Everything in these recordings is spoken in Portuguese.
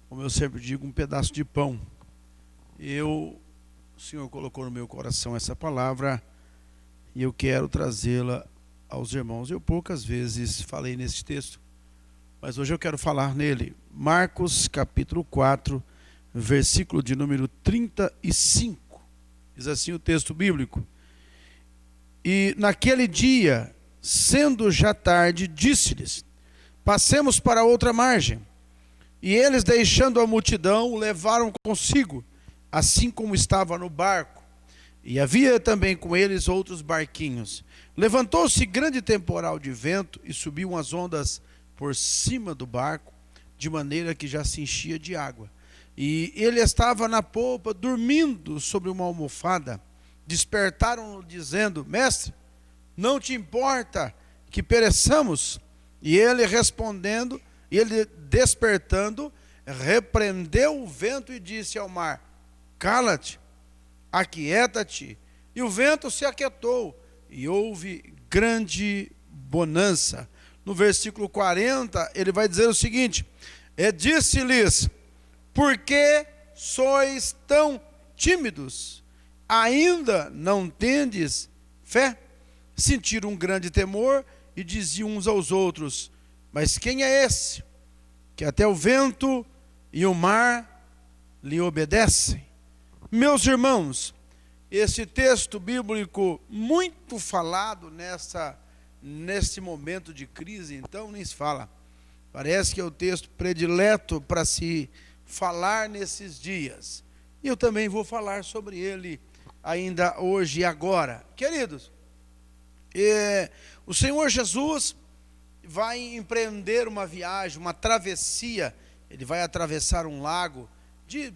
como eu sempre digo, um pedaço de pão. O Senhor colocou no meu coração essa palavra e eu quero trazê-la aos irmãos. Eu poucas vezes falei nesse texto, mas hoje eu quero falar nele. Marcos capítulo 4, versículo de número 35. Diz assim o texto bíblico: E naquele dia, sendo já tarde, disse-lhes: Passemos para outra margem. E eles, deixando a multidão, o levaram consigo, assim como estava no barco. E havia também com eles outros barquinhos. Levantou-se grande temporal de vento e subiam as ondas por cima do barco, de maneira que já se enchia de água. E ele estava na polpa, dormindo sobre uma almofada. Despertaram-no, dizendo: Mestre, não te importa que pereçamos? E ele respondendo, ele despertando, repreendeu o vento e disse ao mar: Cala-te, aquieta-te. E o vento se aquietou, e houve grande bonança. No versículo 40, ele vai dizer o seguinte: disse-lhes: Por que sois tão tímidos? Ainda não tendes fé? Sentiram um grande temor e diziam uns aos outros: Mas quem é esse, que até o vento e o mar lhe obedecem? Meus irmãos, esse texto bíblico muito falado nesse momento de crise, então nem se fala. Parece que é o texto predileto para se falar nesses dias. E eu também vou falar sobre ele ainda hoje e agora. Queridos, o Senhor Jesus vai empreender uma viagem, uma travessia. Ele vai atravessar um lago de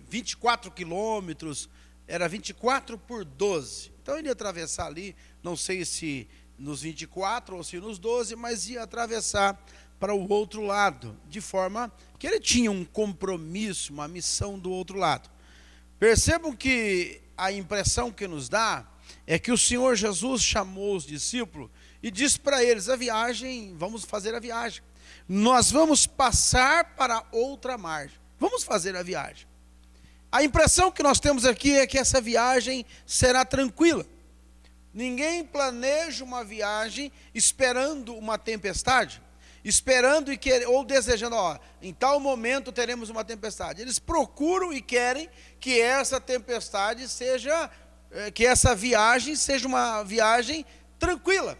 24 quilômetros, era 24 por 12. Então ele ia atravessar ali, não sei se nos 24 ou se nos 12, mas ia atravessar para o outro lado, de forma que ele tinha um compromisso, uma missão do outro lado. Percebam que a impressão que nos dá é que o Senhor Jesus chamou os discípulos e disse para eles: vamos fazer a viagem. Nós vamos passar para outra margem. Vamos fazer a viagem. A impressão que nós temos aqui é que essa viagem será tranquila. Ninguém planeja uma viagem esperando uma tempestade, esperando ou desejando, em tal momento teremos uma tempestade. Eles procuram e querem que essa tempestade que essa viagem seja uma viagem tranquila.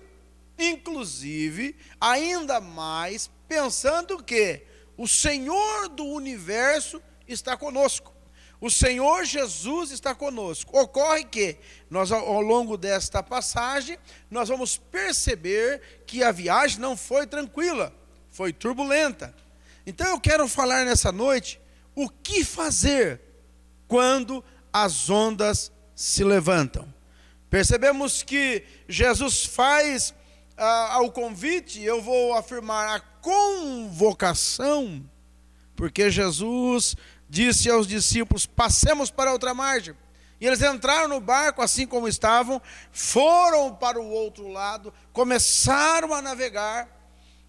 Inclusive, ainda mais pensando que o Senhor do universo está conosco. O Senhor Jesus está conosco. Ocorre que nós, ao longo desta passagem, nós vamos perceber que a viagem não foi tranquila, foi turbulenta. Então eu quero falar nessa noite o que fazer quando as ondas se levantam. Percebemos que Jesus faz ao convite, eu vou afirmar a convocação, porque Jesus disse aos discípulos: Passemos para outra margem. E eles entraram no barco assim como estavam, foram para o outro lado, começaram a navegar.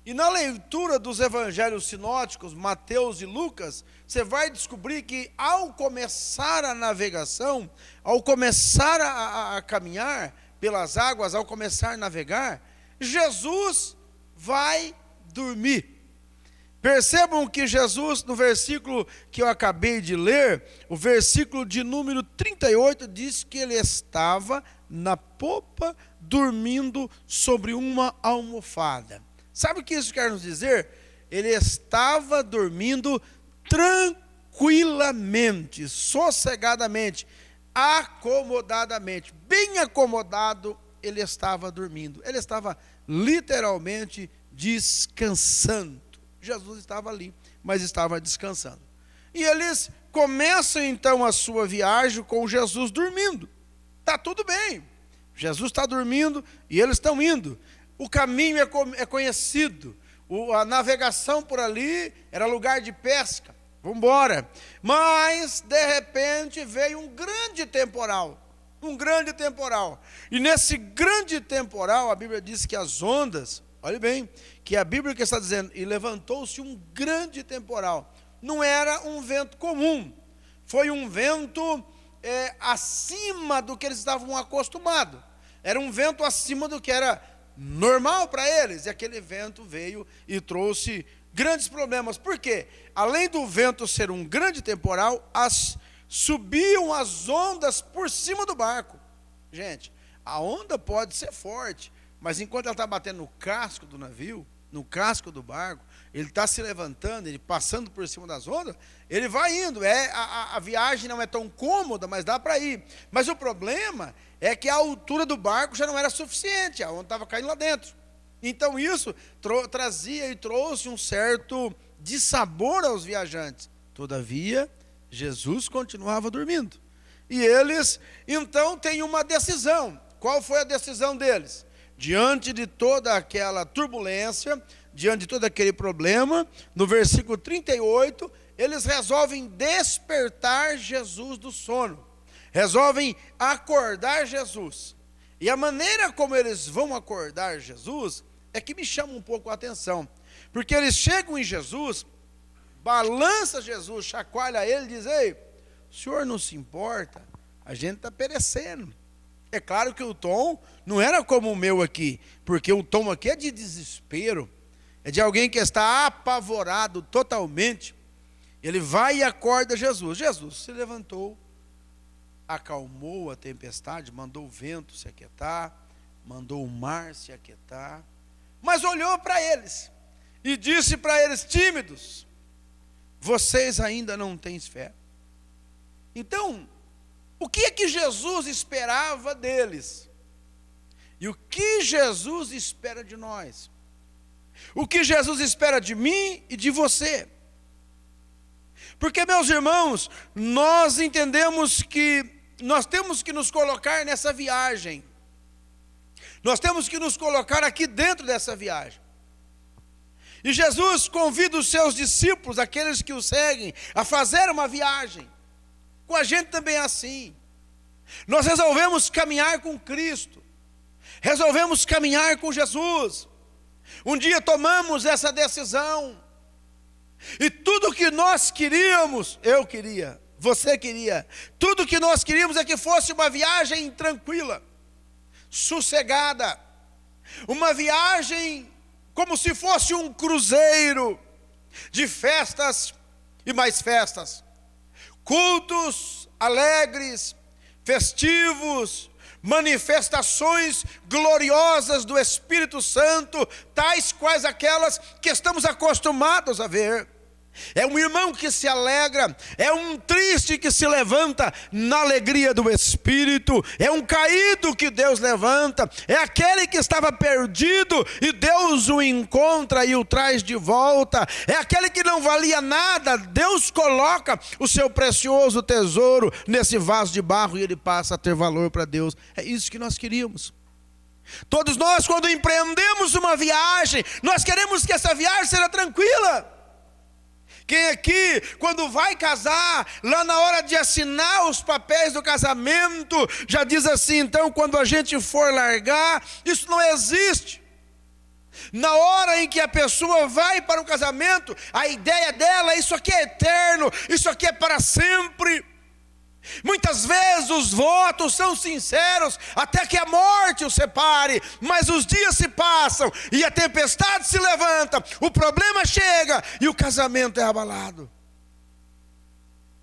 E na leitura dos evangelhos sinóticos, Mateus e Lucas, você vai descobrir que ao começar a navegação, ao começar a caminhar pelas águas, ao começar a navegar, Jesus vai dormir. Percebam que Jesus, no versículo que eu acabei de ler, o versículo de número 38, diz que ele estava na popa, dormindo sobre uma almofada. Sabe o que isso quer nos dizer? Ele estava dormindo tranquilamente, sossegadamente, acomodadamente, bem acomodado. Ele estava dormindo, ele estava literalmente descansando. Jesus estava ali, mas estava descansando. E eles começam então a sua viagem com Jesus dormindo. Está tudo bem, Jesus está dormindo e eles estão indo. O caminho é conhecido, a navegação por ali era lugar de pesca. Vamos embora. Mas de repente veio um grande temporal. E nesse grande temporal, a Bíblia diz que as ondas, olhe bem, que a Bíblia que está dizendo, e levantou-se um grande temporal. não era um vento comum, foi um vento acima do que eles estavam acostumados, era um vento acima do que era normal para eles, e aquele vento veio e trouxe grandes problemas. Por quê? Além do vento ser um grande temporal, subiam as ondas por cima do barco. Gente, a onda pode ser forte, mas enquanto ela está batendo no casco do navio, no casco do barco, ele está se levantando, ele passando por cima das ondas, ele vai indo. A viagem não é tão cômoda, mas dá para ir. Mas o problema é que a altura do barco já não era suficiente, a onda estava caindo lá dentro. Então isso trazia e trouxe um certo dissabor aos viajantes. Todavia, Jesus continuava dormindo. E eles, então, têm uma decisão. Qual foi a decisão deles? Diante de toda aquela turbulência, diante de todo aquele problema, no versículo 38, eles resolvem despertar Jesus do sono. Resolvem acordar Jesus. E a maneira como eles vão acordar Jesus é que me chama um pouco a atenção. Porque eles chegam em Jesus, balança Jesus, chacoalha ele e diz: ei, o senhor não se importa? A gente está perecendo. É claro que o tom não era como o meu aqui, porque o tom aqui é de desespero, é de alguém que está apavorado totalmente. Ele vai e acorda Jesus. Jesus se levantou, acalmou a tempestade, mandou o vento se aquietar, mandou o mar se aquietar, mas olhou para eles e disse para eles, tímidos: vocês ainda não têm fé. Então, o que é que Jesus esperava deles? E o que Jesus espera de nós? O que Jesus espera de mim e de você? Porque, meus irmãos, nós entendemos que nós temos que nos colocar nessa viagem. Nós temos que nos colocar aqui dentro dessa viagem. E Jesus convida os seus discípulos, aqueles que o seguem, a fazer uma viagem. Com a gente também é assim. Nós resolvemos caminhar com Cristo. Resolvemos caminhar com Jesus. Um dia tomamos essa decisão. E tudo que nós queríamos, eu queria, você queria, tudo que nós queríamos é que fosse uma viagem tranquila, sossegada. Uma viagem como se fosse um cruzeiro de festas e mais festas. Cultos alegres, festivos, manifestações gloriosas do Espírito Santo, tais quais aquelas que estamos acostumados a ver. É um irmão que se alegra, é um triste que se levanta na alegria do Espírito, é um caído que Deus levanta, é aquele que estava perdido e Deus o encontra e o traz de volta, é aquele que não valia nada, Deus coloca o seu precioso tesouro nesse vaso de barro e ele passa a ter valor para Deus. É isso que nós queríamos. Todos nós, quando empreendemos uma viagem, nós queremos que essa viagem seja tranquila. Quem aqui, quando vai casar, lá na hora de assinar os papéis do casamento, já diz assim, então quando a gente for largar, isso não existe. Na hora em que a pessoa vai para o casamento, a ideia dela, isso aqui é eterno, isso aqui é para sempre. Muitas vezes os votos são sinceros, até que a morte os separe, mas os dias se passam, e a tempestade se levanta, o problema chega, e o casamento é abalado.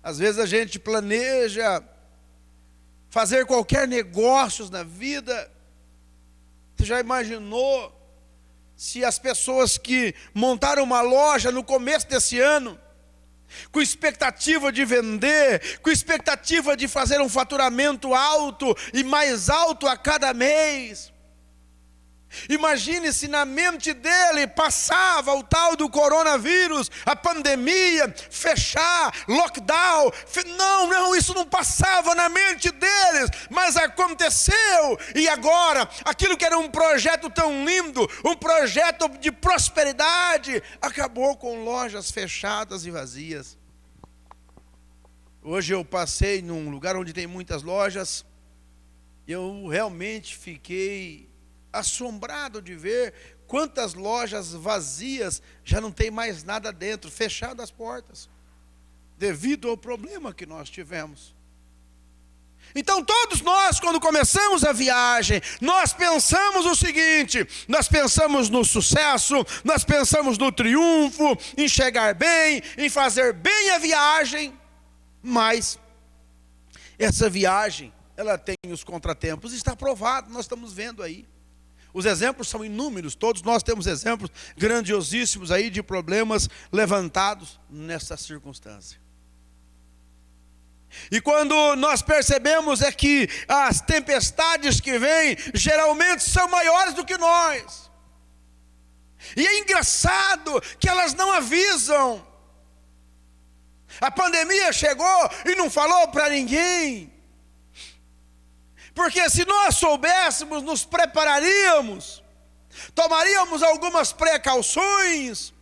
Às vezes a gente planeja fazer qualquer negócio na vida. Você já imaginou se as pessoas que montaram uma loja no começo desse ano, com expectativa de vender, com expectativa de fazer um faturamento alto e mais alto a cada mês. Imagine se na mente dele passava o tal do coronavírus, a pandemia, fechar, lockdown. Não, isso não passava na mente deles, mas aconteceu. E agora, aquilo que era um projeto tão lindo, um projeto de prosperidade, acabou com lojas fechadas e vazias. Hoje eu passei num lugar onde tem muitas lojas, e eu realmente fiquei assombrado de ver quantas lojas vazias, já não tem mais nada dentro, fechadas as portas. devido ao problema que nós tivemos. Então todos nós, quando começamos a viagem, nós pensamos o seguinte: nós pensamos no sucesso, nós pensamos no triunfo, em chegar bem, em fazer bem a viagem, mas essa viagem, ela tem os contratempos, está provado, nós estamos vendo aí. Os exemplos são inúmeros, todos nós temos exemplos grandiosíssimos aí de problemas levantados nessa circunstância. E quando nós percebemos é que as tempestades que vêm geralmente são maiores do que nós. E é engraçado que elas não avisam. A pandemia chegou e não falou para ninguém. Porque se nós soubéssemos, nos prepararíamos, tomaríamos algumas precauções.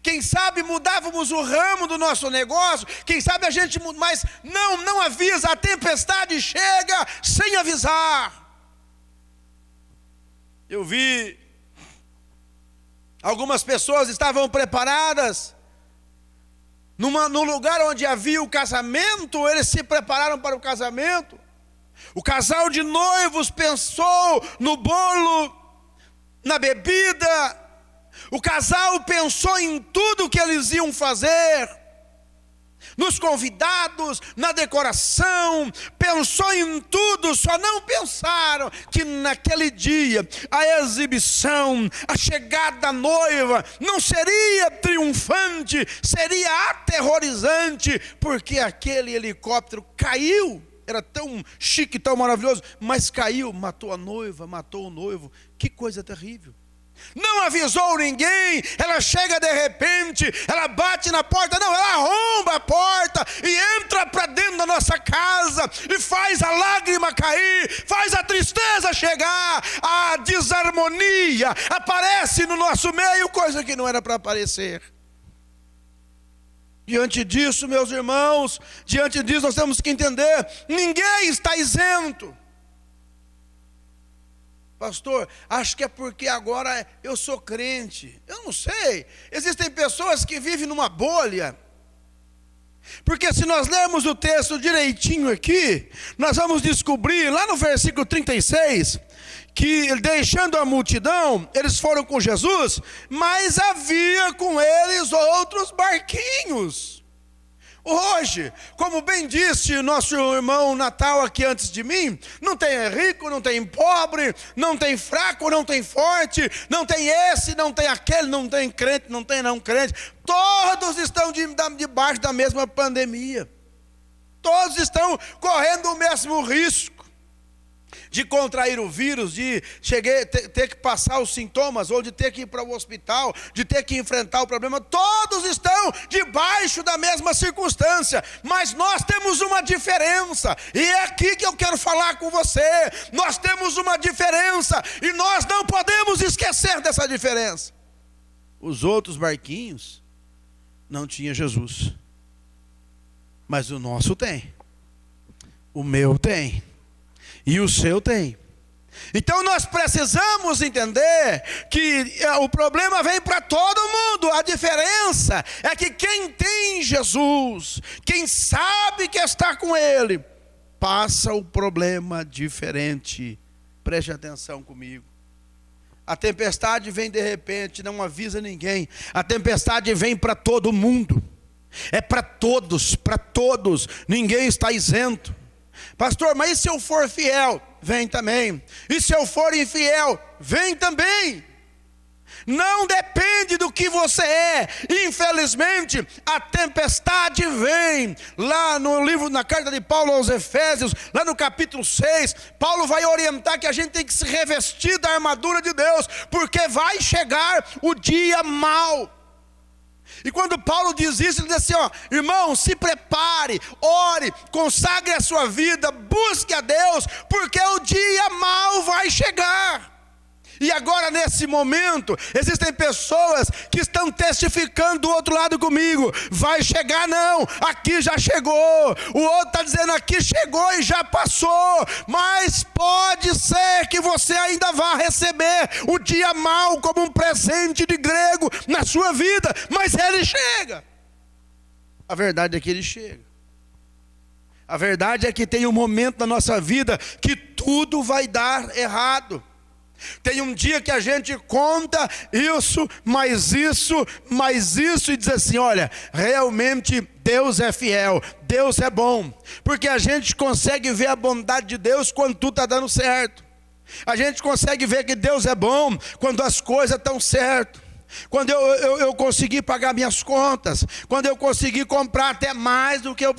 Quem sabe mudávamos o ramo do nosso negócio, quem sabe a gente, mas não avisa, a tempestade chega sem avisar. Eu vi algumas pessoas estavam preparadas, num lugar onde havia o casamento, eles se prepararam para o casamento. O casal de noivos pensou no bolo, na bebida. O casal pensou em tudo que eles iam fazer, nos convidados, na decoração, pensou em tudo, só não pensaram que naquele dia a exibição, a chegada da noiva não seria triunfante, seria aterrorizante, porque aquele helicóptero caiu, era tão chique, tão maravilhoso, mas caiu, matou a noiva, matou o noivo, que coisa terrível. Não avisou ninguém, ela chega de repente, ela bate na porta, não, ela arromba a porta e entra para dentro da nossa casa e faz a lágrima cair, faz a tristeza chegar, a desarmonia aparece no nosso meio, coisa que não era para aparecer. Diante disso, meus irmãos, diante disso nós temos que entender, ninguém está isento. Pastor, acho que é porque agora eu sou crente. Eu não sei. Existem pessoas que vivem numa bolha. Porque se nós lermos o texto direitinho aqui, nós vamos descobrir lá no versículo 36, que deixando a multidão, eles foram com Jesus, mas havia com eles outros barquinhos. Hoje, como bem disse nosso irmão Natal aqui antes de mim, não tem rico, não tem pobre, não tem fraco, não tem forte, não tem esse, não tem aquele, não tem crente, não tem não crente. Todos estão debaixo da mesma pandemia. Todos estão correndo o mesmo risco de contrair o vírus, de ter que passar os sintomas, ou de ter que ir para o hospital, de ter que enfrentar o problema. Todos estão debaixo da mesma circunstância, mas nós temos uma diferença, e é aqui que eu quero falar com você. Nós temos uma diferença, e nós não podemos esquecer dessa diferença. Os outros barquinhos não tinham Jesus, mas o nosso tem, o meu tem, e o seu tem. Então nós precisamos entender que o problema vem para todo mundo. A diferença é que quem tem Jesus, quem sabe que está com Ele, passa o problema diferente. Preste atenção comigo. A tempestade vem de repente, não avisa ninguém. A tempestade vem para todo mundo. É para todos, ninguém está isento. Pastor, mas e se eu for fiel? Vem também. E se eu for infiel? Vem também. Não depende do que você é. Infelizmente, a tempestade vem. Lá no livro, na carta de Paulo aos Efésios, lá no capítulo 6, Paulo vai orientar que a gente tem que se revestir da armadura de Deus, porque vai chegar o dia mau. E quando Paulo diz isso, ele diz assim, irmão, se prepare, ore, consagre a sua vida, busque a Deus, porque o dia mau vai chegar. E agora nesse momento, existem pessoas que estão testificando do outro lado comigo, vai chegar não, aqui já chegou, o outro está dizendo aqui chegou e já passou, mas pode ser que você ainda vá receber o dia mau como um presente de grego na sua vida, mas ele chega. A verdade é que ele chega. A verdade é que tem um momento na nossa vida que tudo vai dar errado. Tem um dia que a gente conta isso, e diz assim, olha, realmente Deus é fiel, Deus é bom. Porque a gente consegue ver a bondade de Deus quando tudo está dando certo. A gente consegue ver que Deus é bom quando as coisas estão certas. Quando eu consegui pagar minhas contas, quando eu consegui comprar até mais do que eu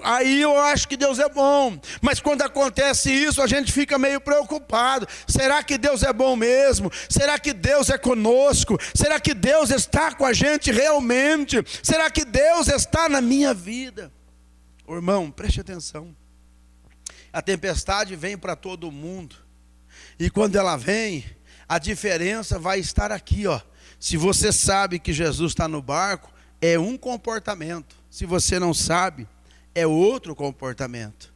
aí eu acho que Deus é bom. Mas quando acontece isso, a gente fica meio preocupado. Será que Deus é bom mesmo? Será que Deus é conosco? Será que Deus está com a gente realmente? Será que Deus está na minha vida? Ô, irmão, preste atenção. A tempestade vem para todo mundo. E quando ela vem, a diferença vai estar aqui, ó. Se você sabe que Jesus está no barco, é um comportamento. Se você não sabe, é outro comportamento.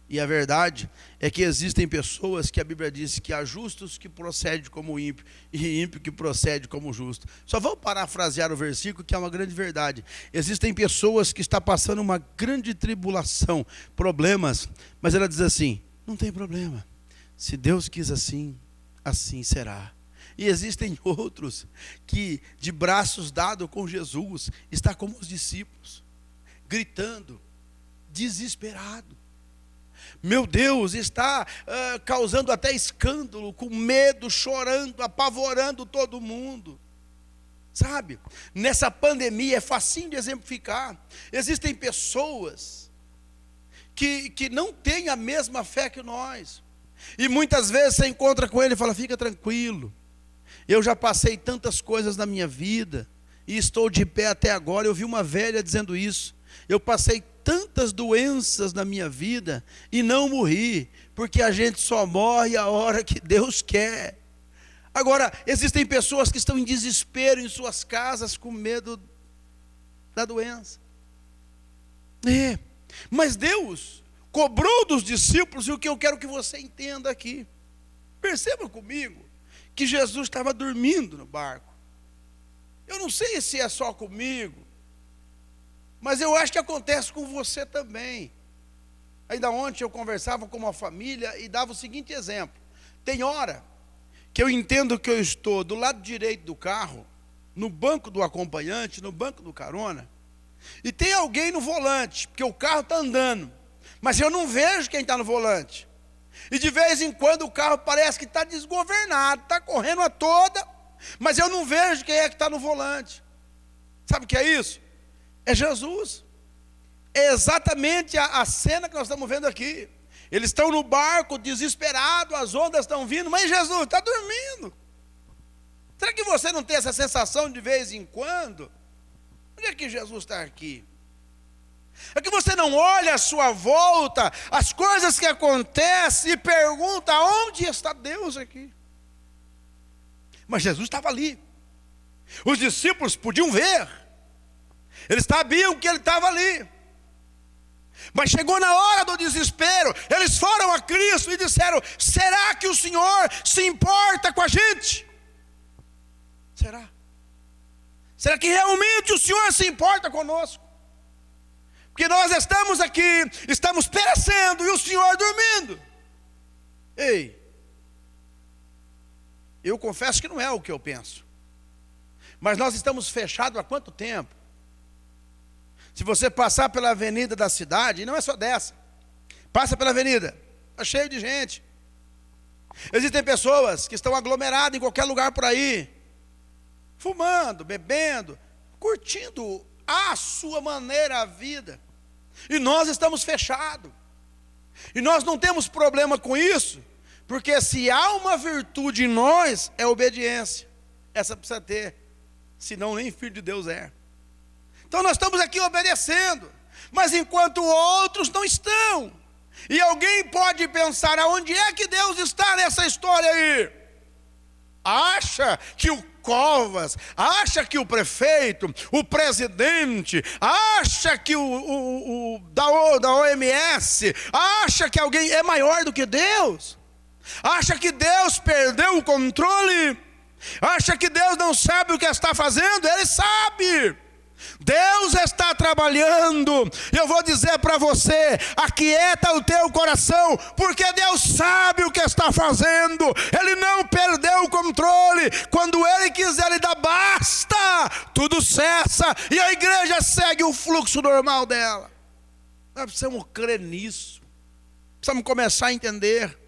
E a verdade é que existem pessoas que a Bíblia diz que há justos que procedem como ímpio, e ímpio que procede como justo. Só vou parafrasear o versículo, que é uma grande verdade. Existem pessoas que estão passando uma grande tribulação, problemas, mas ela diz assim, não tem problema. Se Deus quis assim, assim será. E existem outros que, de braços dados com Jesus, está como os discípulos, gritando, desesperado. Meu Deus, está causando até escândalo, com medo, chorando, apavorando todo mundo. Sabe, nessa pandemia é facinho de exemplificar. Existem pessoas que não têm a mesma fé que nós. E muitas vezes você encontra com ele e fala, fica tranquilo. Eu já passei tantas coisas na minha vida e estou de pé até agora. Eu vi uma velha dizendo isso. Eu passei tantas doenças na minha vida e não morri, porque a gente só morre a hora que Deus quer. Agora, existem pessoas que estão em desespero em suas casas com medo da doença. Mas Deus cobrou dos discípulos, e o que eu quero que você entenda aqui. Perceba comigo que Jesus estava dormindo no barco. Eu não sei se é só comigo, mas eu acho que acontece com você também. Ainda ontem eu conversava com uma família e dava o seguinte exemplo. Tem hora que eu entendo que eu estou do lado direito do carro, no banco do acompanhante, no banco do carona, e tem alguém no volante, porque o carro está andando, mas eu não vejo quem está no volante. E de vez em quando o carro parece que está desgovernado, está correndo a toda, mas eu não vejo quem é que está no volante. Sabe o que é isso? É Jesus. É exatamente a cena que nós estamos vendo aqui. Eles estão no barco, desesperados, as ondas estão vindo, mas Jesus está dormindo. Será que você não tem essa sensação de vez em quando? Onde é que Jesus está aqui? É que você não olha à sua volta, as coisas que acontecem e pergunta, onde está Deus aqui? Mas Jesus estava ali. Os discípulos podiam ver. Eles sabiam que ele estava ali. Mas chegou na hora do desespero, eles foram a Cristo e disseram, será que o Senhor se importa com a gente? Será? Será que realmente o Senhor se importa conosco? Porque nós estamos aqui, estamos perecendo e o Senhor dormindo. Ei, eu confesso que não é o que eu penso. Mas nós estamos fechados há quanto tempo? Se você passar pela avenida da cidade, e não é só dessa, passa pela avenida, está cheio de gente. Existem pessoas que estão aglomeradas em qualquer lugar por aí, fumando, bebendo, curtindo à sua maneira a vida. E nós estamos fechados. E nós não temos problema com isso, porque se há uma virtude em nós, é obediência. Essa precisa ter, senão nem filho de Deus é. Então nós estamos aqui obedecendo, mas enquanto outros não estão. E alguém pode pensar, aonde é que Deus está nessa história aí? Acha que o Covas, acha que o prefeito, o presidente, acha que da OMS, acha que alguém é maior do que Deus? Acha que Deus perdeu o controle? Acha que Deus não sabe o que está fazendo? Ele sabe. Deus está trabalhando. Eu vou dizer para você, aquieta o teu coração, porque Deus sabe o que está fazendo. Ele não perdeu o controle. Quando Ele quiser, Ele dá basta, tudo cessa e a igreja segue o fluxo normal dela. Nós precisamos crer nisso. Precisamos começar a entender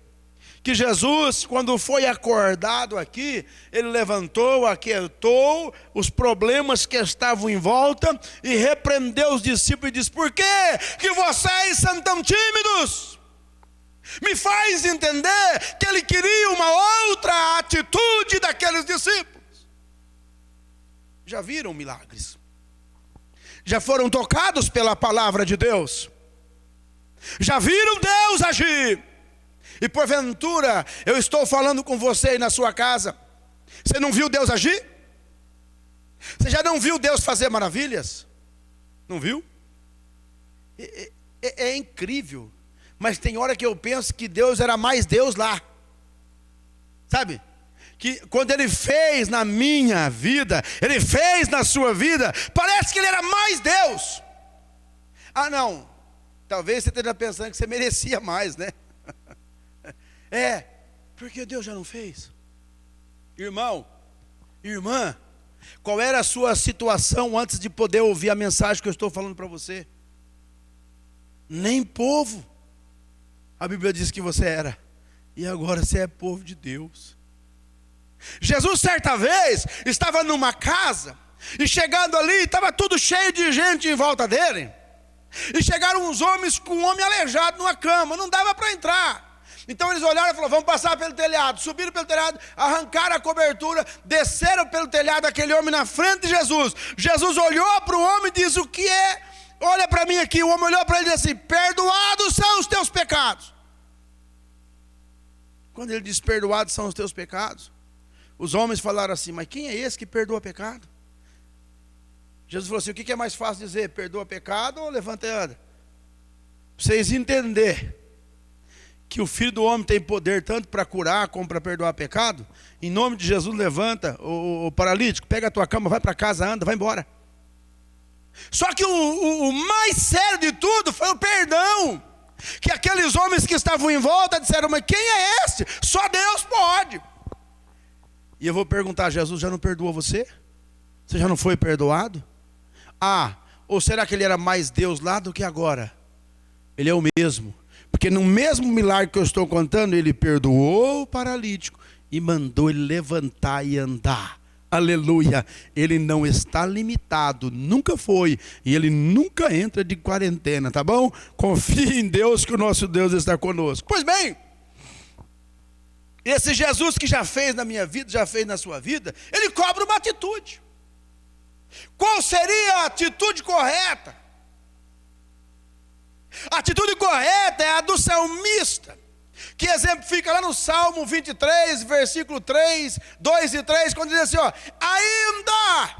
que Jesus, quando foi acordado aqui, Ele levantou, aquietou os problemas que estavam em volta e repreendeu os discípulos e disse: por que vocês são tão tímidos? Me faz entender que Ele queria uma outra atitude daqueles discípulos. Já viram milagres? Já foram tocados pela palavra de Deus? Já viram Deus agir? E porventura, eu estou falando com você aí na sua casa, você não viu Deus agir? Você já não viu Deus fazer maravilhas? Não viu? É incrível, mas tem hora que eu penso que Deus era mais Deus lá. Sabe? Que quando Ele fez na minha vida, Ele fez na sua vida, parece que Ele era mais Deus. Ah não, talvez você esteja pensando que você merecia mais, né? Porque Deus já não fez. Irmão, irmã, qual era a sua situação antes de poder ouvir a mensagem que eu estou falando para você? Nem povo a Bíblia diz que você era, e agora você é povo de Deus. Jesus certa vez estava numa casa, e chegando ali estava tudo cheio de gente em volta dele, e chegaram uns homens com um homem aleijado numa cama, não dava para entrar. Então eles olharam e falaram: vamos passar pelo telhado. Subiram pelo telhado, arrancaram a cobertura, desceram pelo telhado, aquele homem na frente de Jesus. Jesus olhou para o homem e disse: o que é? Olha para mim aqui. O homem olhou para ele e disse assim: perdoados são os teus pecados. Quando ele diz perdoados são os teus pecados, os homens falaram assim: mas quem é esse que perdoa pecado? Jesus falou assim: o que é mais fácil dizer, perdoa pecado ou levanta e anda? Para vocês entenderem que o Filho do Homem tem poder tanto para curar como para perdoar pecado, em nome de Jesus, levanta o paralítico, pega a tua cama, vai para casa, anda, vai embora. Só que o mais sério de tudo foi o perdão, que aqueles homens que estavam em volta disseram: mas quem é esse? Só Deus pode. E eu vou perguntar: Jesus já não perdoou você? Você já não foi perdoado? Ou será que Ele era mais Deus lá do que agora? Ele é o mesmo. Porque no mesmo milagre que eu estou contando, Ele perdoou o paralítico e mandou ele levantar e andar. Aleluia. Ele não está limitado, nunca foi, e Ele nunca entra de quarentena, tá bom? Confie em Deus, que o nosso Deus está conosco. Pois bem, esse Jesus que já fez na minha vida, já fez na sua vida, Ele cobra uma atitude. Qual seria a atitude correta? A atitude correta é a do salmista, que exemplifica lá no Salmo 23, versículo 3, 2 e 3, quando diz assim: ainda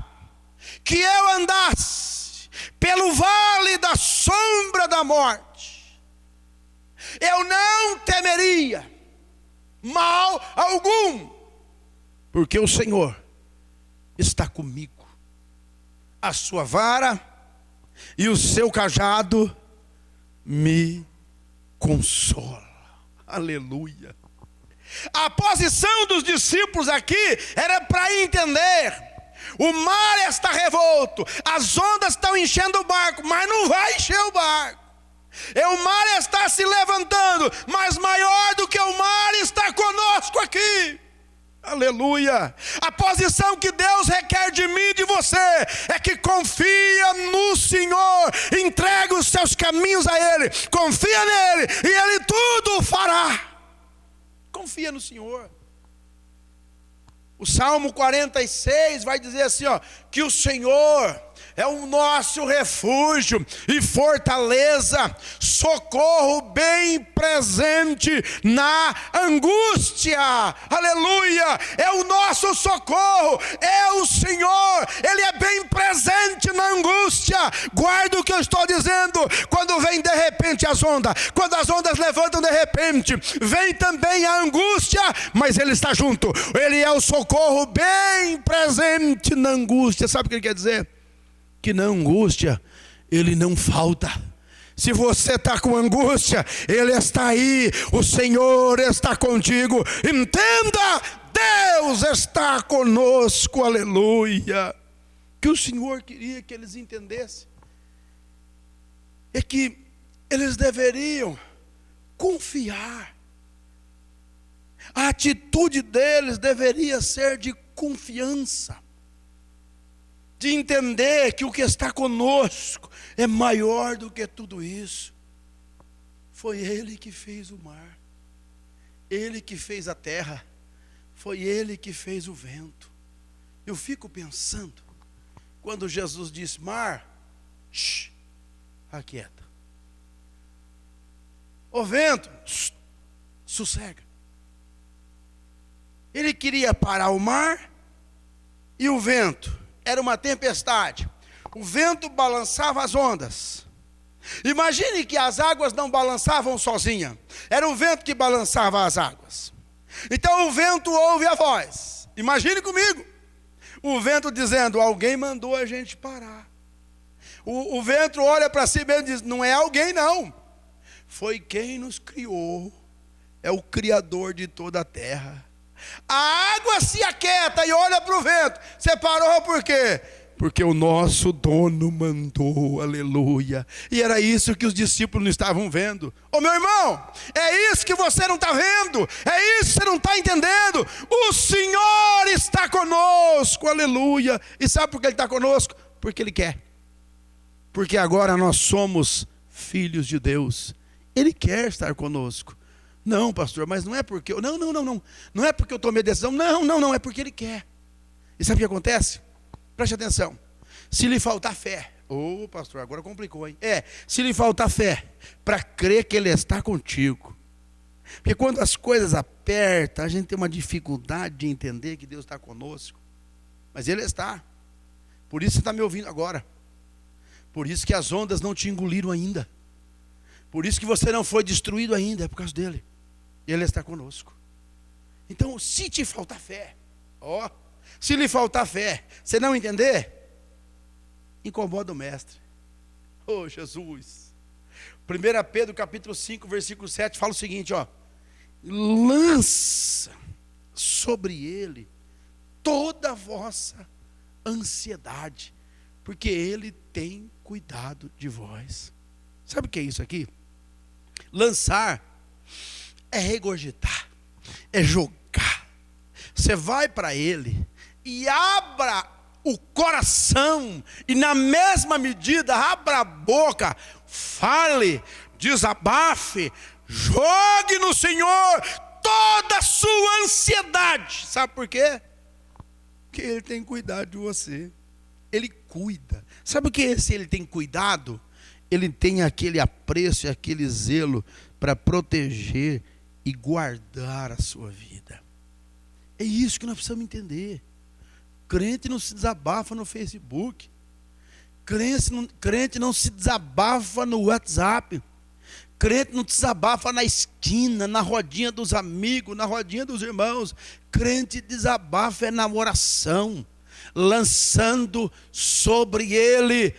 que eu andasse pelo vale da sombra da morte, eu não temeria mal algum, porque o Senhor está comigo. A sua vara e o seu cajado me consola. Aleluia. A posição dos discípulos aqui era para entender: o mar está revolto, as ondas estão enchendo o barco, mas não vai encher o barco. O mar está se levantando, mas maior do que o mar está conosco aqui. Aleluia. A posição que Deus requer de mim e de você é que confia no Senhor, entrega os seus caminhos a Ele, confia nele e Ele tudo fará. Confia no Senhor. O Salmo 46 vai dizer assim, que o Senhor é o nosso refúgio e fortaleza, socorro bem presente na angústia. Aleluia. É o nosso socorro, é o Senhor. Ele é bem presente na angústia. Guarda o que eu estou dizendo. Quando vem de repente as ondas, quando as ondas levantam de repente, vem também a angústia, mas Ele está junto. Ele é o socorro bem presente na angústia. Sabe o que Ele quer dizer? Que na angústia Ele não falta. Se você está com angústia, Ele está aí, o Senhor está contigo. Entenda, Deus está conosco, aleluia. Que o Senhor queria que eles entendessem é que eles deveriam confiar. A atitude deles deveria ser de confiança, de entender que o que está conosco é maior do que tudo isso. Foi Ele que fez o mar, Ele que fez a terra, foi Ele que fez o vento. Eu fico pensando, quando Jesus disse: mar, aquieta. O vento, sossega. Ele queria parar o mar e o vento. Era uma tempestade. O vento balançava as ondas. Imagine que as águas não balançavam sozinha. Era o vento que balançava as águas. Então o vento ouve a voz. Imagine comigo. O vento dizendo: alguém mandou a gente parar. O vento olha para si mesmo e diz: não é alguém não. Foi quem nos criou. É o Criador de toda a terra. A água se aquieta e olha para o vento. Você parou por quê? Porque o nosso dono mandou, aleluia. E era isso que os discípulos não estavam vendo. Ô meu irmão, é isso que você não está vendo, é isso que você não está entendendo. O Senhor está conosco, aleluia. E sabe por que Ele está conosco? Porque Ele quer. Porque agora nós somos filhos de Deus. Ele quer estar conosco. Não, pastor, mas não é porque eu... Não. Não é porque eu tomei a decisão. Não, é porque Ele quer. E sabe o que acontece? Preste atenção. Se lhe faltar fé... pastor, agora complicou, hein? Se lhe faltar fé para crer que Ele está contigo. Porque quando as coisas apertam, a gente tem uma dificuldade de entender que Deus está conosco. Mas Ele está. Por isso você está me ouvindo agora. Por isso que as ondas não te engoliram ainda. Por isso que você não foi destruído ainda, é por causa dele. Ele está conosco. Então, se te faltar fé, se lhe faltar fé, você não entender, incomoda o mestre. Jesus. 1 Pedro capítulo 5, versículo 7, fala o seguinte, lança sobre ele toda a vossa ansiedade, porque ele tem cuidado de vós. Sabe o que é isso aqui? Lançar é regurgitar, é jogar. Você vai para ele e abra o coração, e na mesma medida abra a boca, fale, desabafe, jogue no Senhor toda a sua ansiedade. Sabe por quê? Porque Ele tem cuidado de você. Ele cuida. Sabe o que é esse Ele tem cuidado? Ele tem aquele apreço e aquele zelo para proteger e guardar a sua vida. É isso que nós precisamos entender. Crente não se desabafa no Facebook. Crente não se desabafa no WhatsApp. Crente não desabafa na esquina, na rodinha dos amigos, na rodinha dos irmãos. Crente desabafa é na oração, lançando sobre ele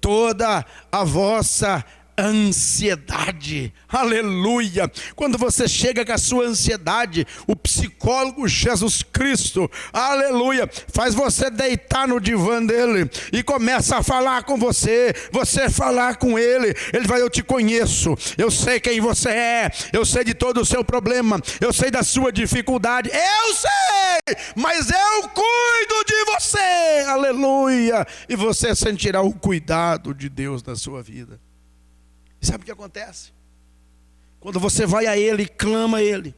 toda a vossa ansiedade, aleluia. Quando você chega com a sua ansiedade, o psicólogo Jesus Cristo, aleluia, faz você deitar no divã dele e começa a falar com você, você falar com ele. Ele vai: eu te conheço, eu sei quem você é, eu sei de todo o seu problema, eu sei da sua dificuldade, eu sei, mas eu cuido de você, aleluia. E você sentirá o cuidado de Deus na sua vida. E sabe o que acontece? Quando você vai a Ele e clama a Ele,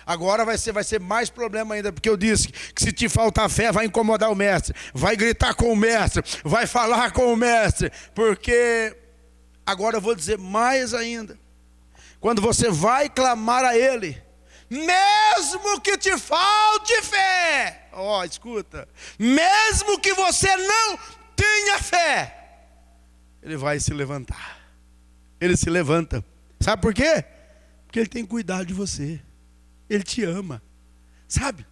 agora vai ser mais problema ainda, porque eu disse que se te faltar fé, vai incomodar o mestre, vai gritar com o mestre, vai falar com o mestre, porque agora eu vou dizer mais ainda. Quando você vai clamar a Ele, mesmo que te falte fé, escuta, mesmo que você não tenha fé, Ele vai se levantar. Ele se levanta. Sabe por quê? Porque Ele tem cuidado de você. Ele te ama. Sabe?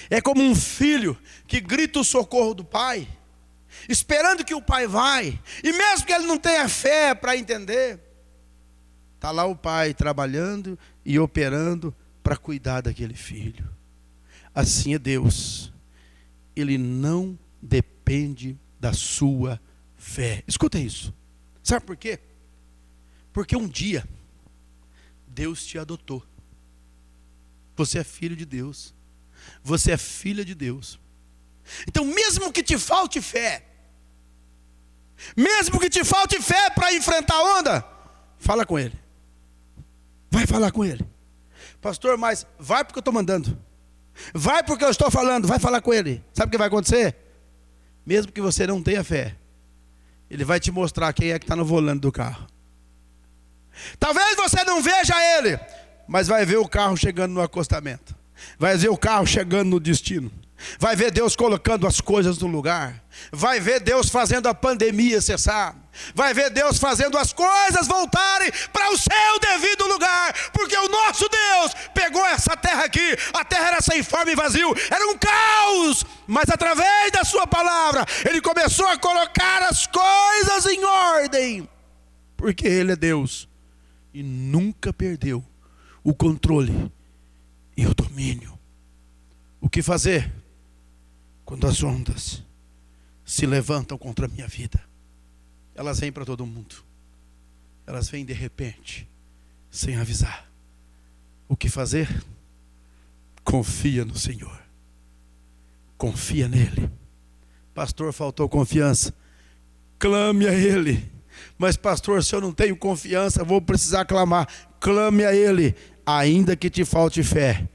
É como um filho que grita o socorro do pai esperando que o pai vai, e mesmo que ele não tenha fé para entender, está lá o pai trabalhando e operando para cuidar daquele filho. Assim é Deus, Ele não depende da sua fé. Escuta isso, sabe por quê? Porque um dia Deus te adotou. Você é filho de Deus, você é filha de Deus. Então mesmo que te falte fé, mesmo que te falte fé para enfrentar a onda, fala com Ele. Vai falar com Ele. Pastor, mas vai porque eu estou mandando. Vai porque eu estou falando. Vai falar com Ele. Sabe o que vai acontecer? Mesmo que você não tenha fé, Ele vai te mostrar quem é que está no volante do carro. Talvez você não veja Ele, mas vai ver o carro chegando no acostamento. Vai ver o carro chegando no destino. Vai ver Deus colocando as coisas no lugar. Vai ver Deus fazendo a pandemia cessar. Vai ver Deus fazendo as coisas voltarem para o seu devido lugar. Porque o nosso Deus pegou essa terra aqui. A terra era sem forma e vazio, era um caos. Mas através da sua palavra, Ele começou a colocar as coisas em ordem. Porque Ele é Deus e nunca perdeu o controle e o domínio. O que fazer quando as ondas se levantam contra a minha vida? Elas vêm para todo mundo. Elas vêm de repente, sem avisar. O que fazer? Confia no Senhor. Confia nele. Pastor, faltou confiança. Clame a Ele. Mas pastor, se eu não tenho confiança, vou precisar clamar. Clame a Ele. Ainda que te falte fé,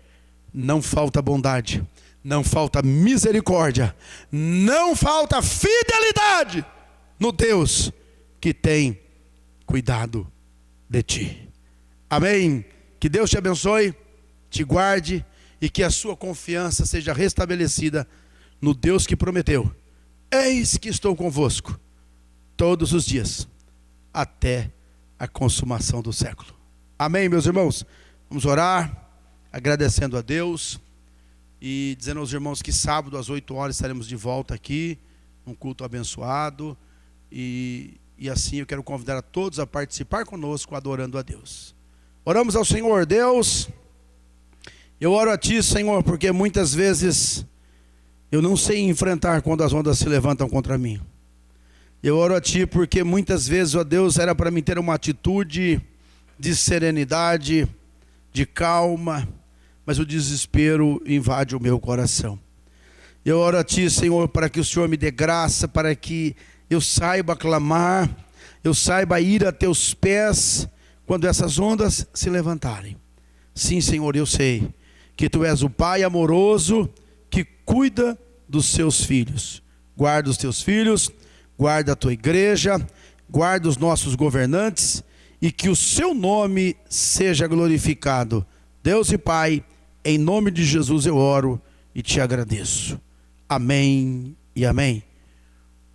não falta bondade, não falta misericórdia, não falta fidelidade no Deus que tem cuidado de ti. Amém? Que Deus te abençoe, te guarde e que a sua confiança seja restabelecida no Deus que prometeu: eis que estou convosco todos os dias, até a consumação do século. Amém, meus irmãos? Vamos orar, agradecendo a Deus e dizendo aos irmãos que sábado às 8 horas estaremos de volta aqui, um culto abençoado, e assim eu quero convidar a todos a participar conosco, adorando a Deus. Oramos ao Senhor. Deus, eu oro a Ti, Senhor, porque muitas vezes eu não sei enfrentar quando as ondas se levantam contra mim. Eu oro a Ti porque muitas vezes, ó Deus, era para mim ter uma atitude de serenidade, de calma, mas o desespero invade o meu coração. Eu oro a Ti, Senhor, para que o Senhor me dê graça, para que eu saiba clamar, eu saiba ir a Teus pés quando essas ondas se levantarem. Sim, Senhor, eu sei que Tu és o Pai amoroso que cuida dos Seus filhos. Guarda os Teus filhos, guarda a Tua igreja, guarda os nossos governantes, e que o Seu nome seja glorificado. Deus e Pai, em nome de Jesus eu oro e Te agradeço. Amém e amém.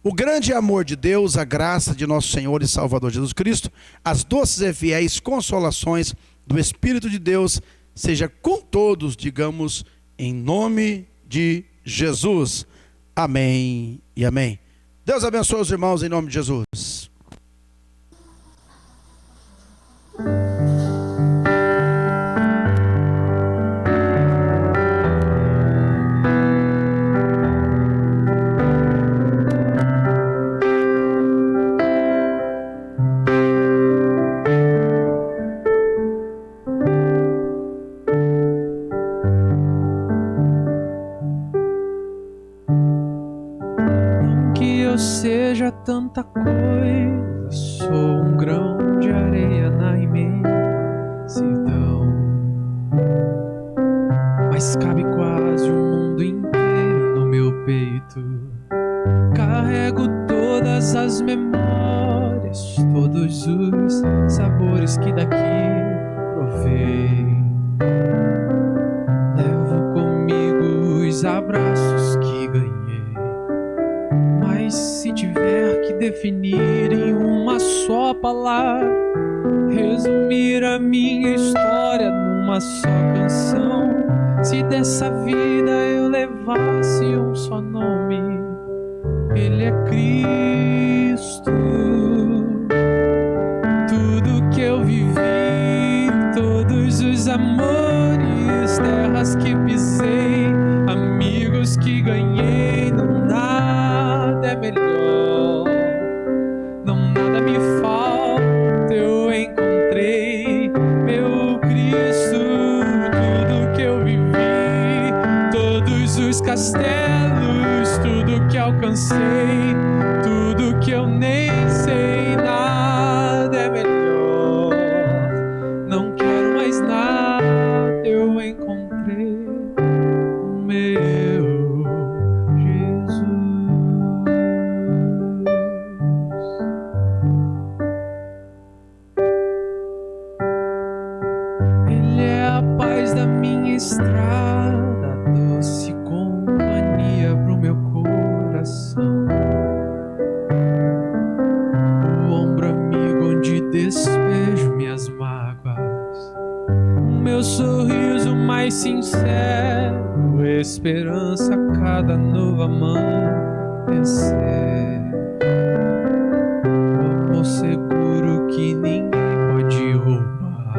O grande amor de Deus, a graça de nosso Senhor e Salvador Jesus Cristo, as doces e fiéis consolações do Espírito de Deus, seja com todos, digamos, em nome de Jesus. Amém e amém. Deus abençoe os irmãos em nome de Jesus. Seja tanta coisa, sou um grão de areia na imensidão, mas cabe quase o mundo inteiro no meu peito. Carrego todas as memórias, todos os sabores que daqui provei. Levo comigo os abraços que ganhei. Mas se tiver que definir em uma só palavra, resumir a minha história numa só canção, se dessa vida eu levasse um só nome, Ele é Cristo. Tudo que eu vivi, todos os amores, terras que pisei, amigos que ganhei, não nada é melhor, não nada me falta, eu encontrei meu Cristo. Tudo que eu vivi, todos os castelos, tudo que alcancei, tudo que eu nem sei, nada é melhor, não quero mais nada, eu encontrei o meu Jesus. Ele é a paz da minha estrada, doce companhia pro meu coração, o ombro amigo onde despejo minhas mágoas, o meu sorriso mais sincero, esperança a cada novo amanhecer, o amor seguro que ninguém pode roubar,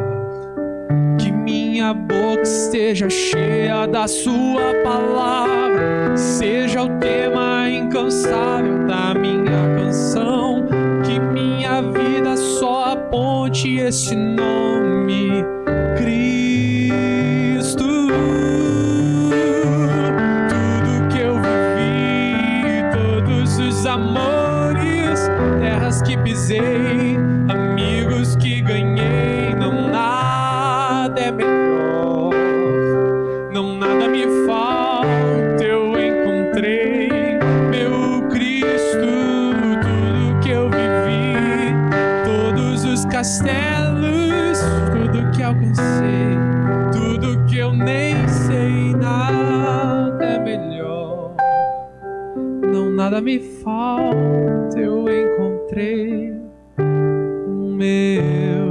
que minha boca esteja cheia da sua palavra, seja o tema incansável da minha canção, que minha vida só aponte esse nome, Cristo. Tudo que eu vivi, todos os amores, terras que pisei, amigos que ganhei, não nada é melhor, não nada me falta, eu encontrei meu Cristo. Tudo que eu vivi, todos os castelos, tudo que alcancei, tudo que eu nem sei, nada é melhor, não nada me falta, eu encontrei o meu